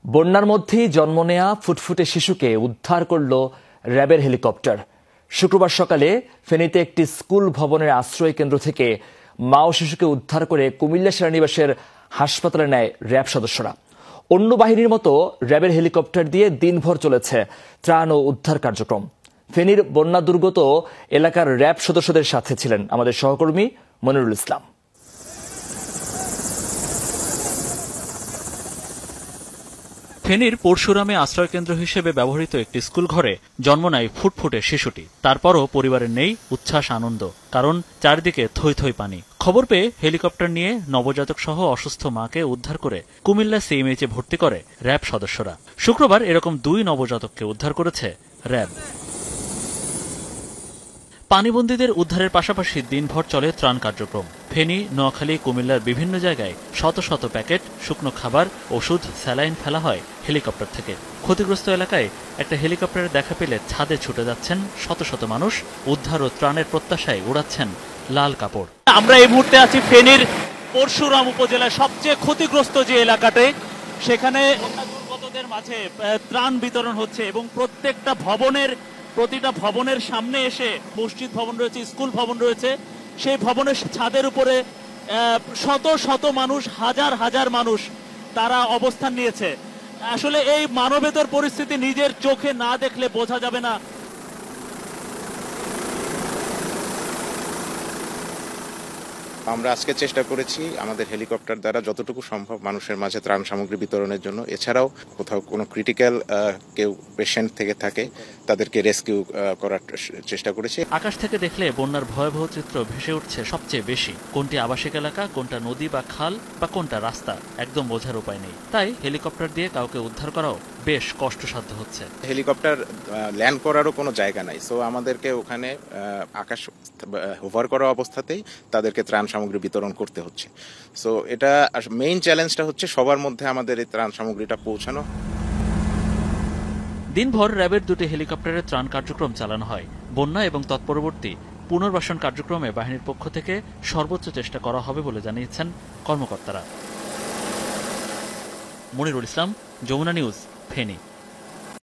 বন্যার মধ্যেই জন্ম নেয়া ফুটফুটে শিশুকে উদ্ধার করল র্যাবের হেলিকপ্টার। শুক্রবার সকালে ফেনীতে একটি স্কুল ভবনের আশ্রয় কেন্দ্র থেকে মা ও শিশুকে উদ্ধার করে কুমিল্লা সেনানিবাসের হাসপাতালে নেয় র্যাব সদস্যরা। অন্য বাহিনীর মতো র্যাবের হেলিকপ্টার দিয়ে দিনভর চলেছে ত্রাণ ও উদ্ধার কার্যক্রম। ফেনীর বন্যা দুর্গত এলাকার র্যাব সদস্যদের সাথে ছিলেন আমাদের সহকর্মী মনিরুল ইসলাম। ফেনীর পরশুরামে আশ্রয়কেন্দ্র হিসেবে ব্যবহৃত একটি স্কুল ঘরে জন্ম নেয় ফুটফুটে শিশুটি। তারপরও পরিবারের নেই উচ্ছ্বাস আনন্দ, কারণ চারিদিকে থই থই পানি। খবর পেয়ে হেলিকপ্টার নিয়ে নবজাতক সহ অসুস্থ মাকে উদ্ধার করে কুমিল্লা সিএমএইচে ভর্তি করে র্যাব সদস্যরা। শুক্রবার এরকম 2 নবজাতককে উদ্ধার করেছে র্যাব। পানিবন্দীদের উদ্ধারের পাশাপাশি দিনভর চলে ত্রাণ কার্যক্রম। ফেনী, নোয়াখালী, কুমিল্লার বিভিন্ন জায়গায় শত শত প্যাকেট, শুকনো খাবার, ওষুধ, স্যালাইন ফেলা হয় হেলিকপ্টার থেকে। ক্ষতিগ্রস্ত এলাকায় একটা হেলিকপ্টারের দেখা পেলে ছাদে ছুটে যাচ্ছেন শত শত মানুষ। উদ্ধার ও ত্রাণের প্রত্যাশায় উড়াচ্ছেন লাল কাপড়। আমরা এই মুহূর্তে আছি ফেনীর পরশুরাম উপজেলার সবচেয়ে ক্ষতিগ্রস্ত যে এলাকাতে, সেখানে দুর্গতদের মাঝে ত্রাণ বিতরণ হচ্ছে এবং প্রতিটা ভবনের সামনে এসে মসজিদ ভবন রয়েছে, স্কুল ভবন রয়েছে, সেই ভবনের ছাদের উপরে শত শত মানুষ, হাজার হাজার মানুষ তারা অবস্থান নিয়েছে। আসলে এই মানবেতর পরিস্থিতি নিজের চোখে না দেখলে বোঝা যাবে না। আমরা আজকে চেষ্টা করেছি আমাদের হেলিকপ্টার দ্বারা যতটুকু সম্ভব মানুষের মাঝে ত্রাণ সামগ্রী বিতরণের জন্য। এছাড়াও কোথাও কোনো ক্রিটিক্যাল কেউ পেশেন্ট থেকে থাকে তাদেরকে রেস্কিউ করার চেষ্টা করেছি। আকাশ থেকে দেখলে বন্যার ভয়াবহ চিত্র ভেসে উঠছে সবচেয়ে বেশি। কোনটি আবাসিক এলাকা, কোনটা নদী বা খাল, বা কোনটা রাস্তা, একদম বোঝার উপায় নেই। তাই হেলিকপ্টার দিয়ে কাউকে উদ্ধার করাও বেশ কষ্টসাধ্য হচ্ছে। হেলিকপ্টার ল্যান্ড করারও কোনো জায়গা নাই, সো আমাদেরকে ওখানে আকাশ হোভার করা অবস্থাতেই তাদেরকে ত্রাণ সামগ্রী বিতরণ করতে হচ্ছে। সো এটা মেইন চ্যালেঞ্জটা হচ্ছে সবার মধ্যে আমাদের এই ত্রাণ সামগ্রীটা পৌঁছানো। দিনভর র্যাবের 2টি হেলিকপ্টারের ত্রাণ কার্যক্রম চালানো হয়। বন্যা এবং তৎপরবর্তী পুনর্বাসন কার্যক্রমে বাহিনীর পক্ষ থেকে সর্বোচ্চ চেষ্টা করা হবে বলে জানিয়েছেন কর্মকর্তারা। মনিরুল ইসলাম, যমুনা নিউজ, ফেনী।